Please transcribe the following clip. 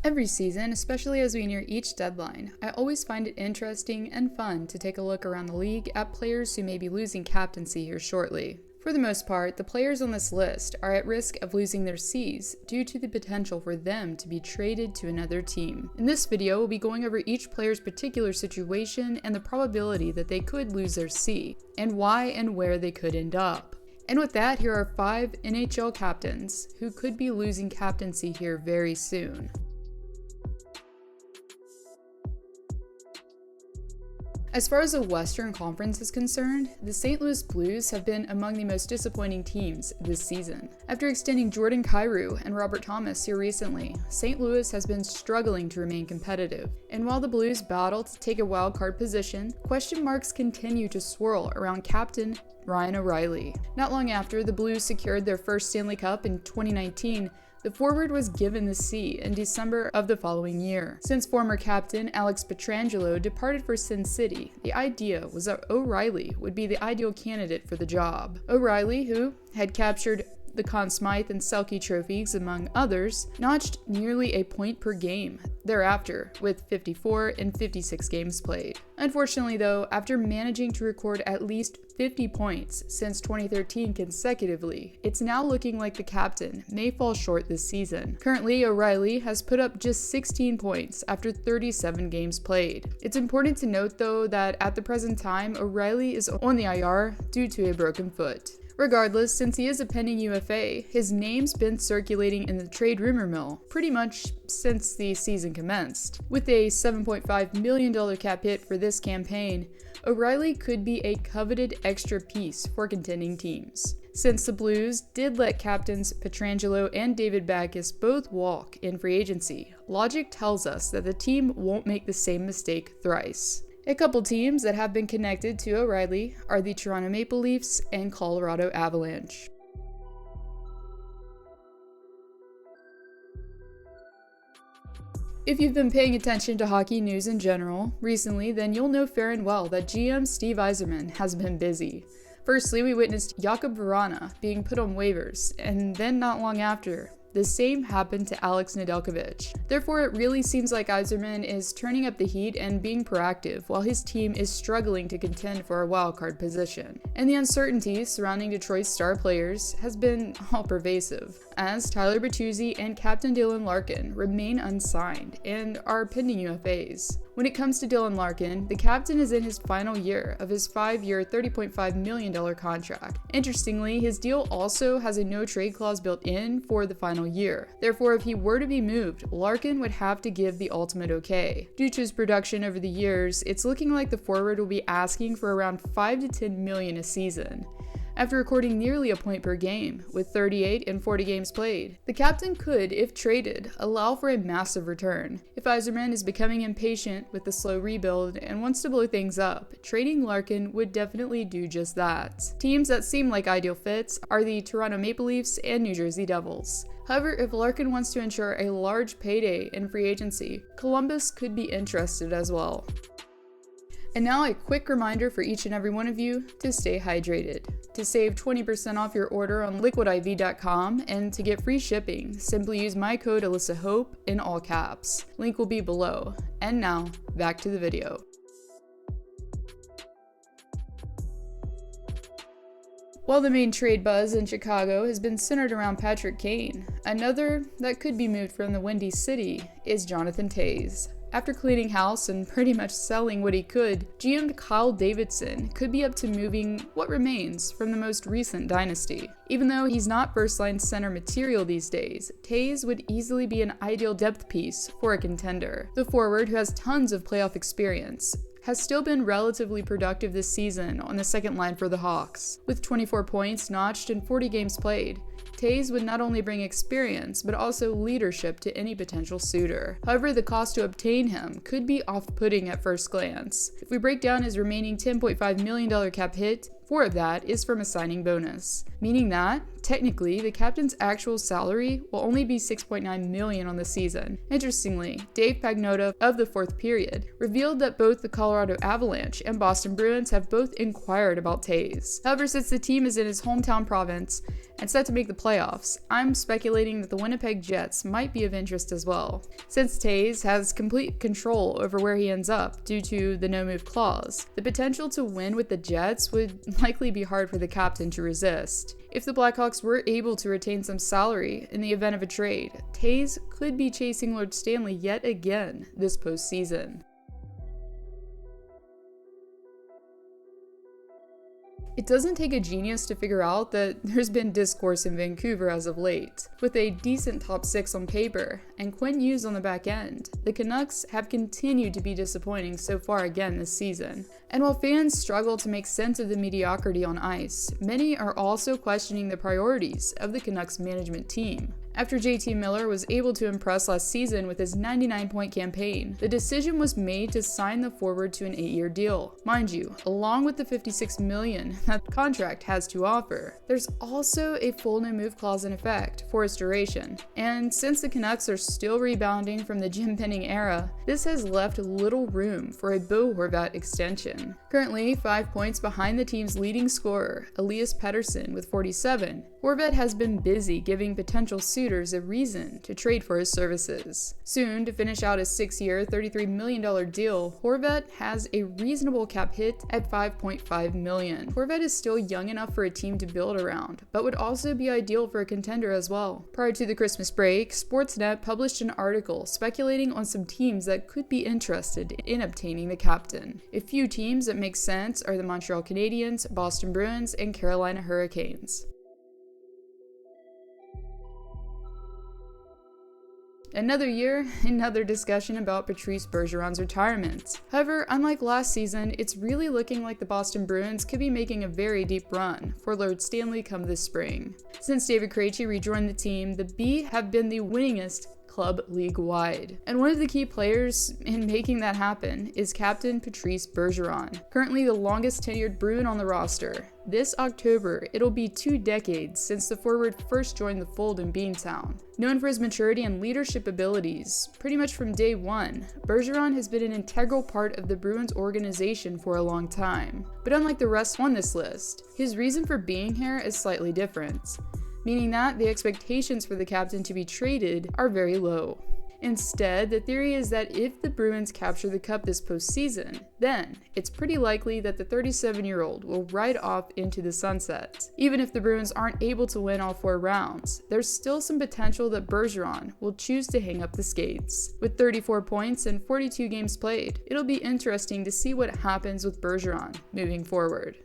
Every season, especially as we near each deadline, I always find it interesting and fun to take a look around the league at players who may be losing captaincy here shortly. For the most part, the players on this list are at risk of losing their Cs due to the potential for them to be traded to another team. In this video, we'll be going over each player's particular situation and the probability that they could lose their C, and why and where they could end up. And with that, here are 5 NHL captains who could be losing captaincy here very soon. As far as the Western Conference is concerned, the St. Louis Blues have been among the most disappointing teams this season. After extending Jordan Kyrou and Robert Thomas here recently, St. Louis has been struggling to remain competitive. And while the Blues battle to take a wild card position, question marks continue to swirl around captain Ryan O'Reilly. Not long after the Blues secured their first Stanley Cup in 2019, the forward was given the C in December of the following year. Since former captain Alex Pietrangelo departed for Sin City, the idea was that O'Reilly would be the ideal candidate for the job. O'Reilly, who had captured the Conn Smythe and Selke trophies, among others, notched nearly a point per game thereafter, with 54 and 56 games played. Unfortunately though, after managing to record at least 50 points since 2013 consecutively, it's now looking like the captain may fall short this season. Currently, O'Reilly has put up just 16 points after 37 games played. It's important to note though that at the present time, O'Reilly is on the IR due to a broken foot. Regardless, since he is a pending UFA, his name's been circulating in the trade rumor mill pretty much since the season commenced. With a $7.5 million cap hit for this campaign, O'Reilly could be a coveted extra piece for contending teams. Since the Blues did let captains Pietrangelo and David Backes both walk in free agency, logic tells us that the team won't make the same mistake thrice. A couple teams that have been connected to O'Reilly are the Toronto Maple Leafs and Colorado Avalanche. If you've been paying attention to hockey news in general recently, then you'll know fair and well that GM Steve Yzerman has been busy. Firstly, we witnessed Jakub Vrana being put on waivers, and then not long after, the same happened to Alex Nedeljkovic. Therefore, it really seems like Yzerman is turning up the heat and being proactive while his team is struggling to contend for a wildcard position. And the uncertainty surrounding Detroit's star players has been all pervasive, as Tyler Bertuzzi and Captain Dylan Larkin remain unsigned and are pending UFAs. When it comes to Dylan Larkin, the captain is in his final year of his 5-year, $30.5 million contract. Interestingly, his deal also has a no-trade clause built in for the final year. Therefore, if he were to be moved, Larkin would have to give the ultimate okay. Due to his production over the years, it's looking like the forward will be asking for around $5 to $10 million a season. After recording nearly a point per game, with 38 and 40 games played, the captain could, if traded, allow for a massive return. If Yzerman is becoming impatient with the slow rebuild and wants to blow things up, trading Larkin would definitely do just that. Teams that seem like ideal fits are the Toronto Maple Leafs and New Jersey Devils. However, if Larkin wants to ensure a large payday in free agency, Columbus could be interested as well. And now a quick reminder for each and every one of you to stay hydrated. To save 20% off your order on liquidiv.com and to get free shipping, simply use my code AlyssaHope in all caps. Link will be below. And now, back to the video. While the main trade buzz in Chicago has been centered around Patrick Kane, another that could be moved from the Windy City is Jonathan Toews. After cleaning house and pretty much selling what he could, GM Kyle Davidson could be up to moving what remains from the most recent dynasty. Even though he's not first-line center material these days, Toews would easily be an ideal depth piece for a contender. The forward, who has tons of playoff experience, has still been relatively productive this season on the second line for the Hawks. With 24 points notched in 40 games played, Toews would not only bring experience, but also leadership to any potential suitor. However, the cost to obtain him could be off-putting at first glance. If we break down his remaining $10.5 million cap hit, 4 of that is from a signing bonus, meaning that, technically, the captain's actual salary will only be $6.9 million on the season. Interestingly, Dave Pagnotta of the fourth period revealed that both the Colorado Avalanche and Boston Bruins have both inquired about Toews. However, since the team is in his hometown province and set to make the playoffs, I'm speculating that the Winnipeg Jets might be of interest as well. Since Toews has complete control over where he ends up due to the no-move clause, the potential to win with the Jets would likely be hard for the captain to resist. If the Blackhawks were able to retain some salary in the event of a trade, Toews could be chasing Lord Stanley yet again this postseason. It doesn't take a genius to figure out that there's been discourse in Vancouver as of late. With a decent top 6 on paper and Quinn Hughes on the back end, the Canucks have continued to be disappointing so far again this season. And while fans struggle to make sense of the mediocrity on ice, many are also questioning the priorities of the Canucks management team. After JT Miller was able to impress last season with his 99-point campaign, the decision was made to sign the forward to an 8-year deal. Mind you, along with the $56 million that the contract has to offer, there's also a full no-move clause in effect for its duration. And since the Canucks are still rebounding from the Jim Benning era, this has left little room for a Bo Horvat extension. Currently, 5 points behind the team's leading scorer, Elias Pettersson with 47, Horvat has been busy giving potential suitors a reason to trade for his services. Soon, to finish out his 6-year, $33 million deal, Horvat has a reasonable cap hit at $5.5 million. Horvat is still young enough for a team to build around, but would also be ideal for a contender as well. Prior to the Christmas break, Sportsnet published an article speculating on some teams that could be interested in obtaining the captain. A few teams that make sense are the Montreal Canadiens, Boston Bruins, and Carolina Hurricanes. Another year, another discussion about Patrice Bergeron's retirement. However, unlike last season, it's really looking like the Boston Bruins could be making a very deep run for Lord Stanley come this spring. Since David Krejci rejoined the team, the B have been the winningest club league-wide. And one of the key players in making that happen is captain Patrice Bergeron, currently the longest tenured Bruin on the roster. This October, it'll be 2 decades since the forward first joined the fold in Beantown. Known for his maturity and leadership abilities, pretty much from day one, Bergeron has been an integral part of the Bruins organization for a long time. But unlike the rest on this list, his reason for being here is slightly different, meaning that the expectations for the captain to be traded are very low. Instead, the theory is that if the Bruins capture the cup this postseason, then it's pretty likely that the 37-year-old will ride off into the sunset. Even if the Bruins aren't able to win all 4 rounds, there's still some potential that Bergeron will choose to hang up the skates. With 34 points and 42 games played, it'll be interesting to see what happens with Bergeron moving forward.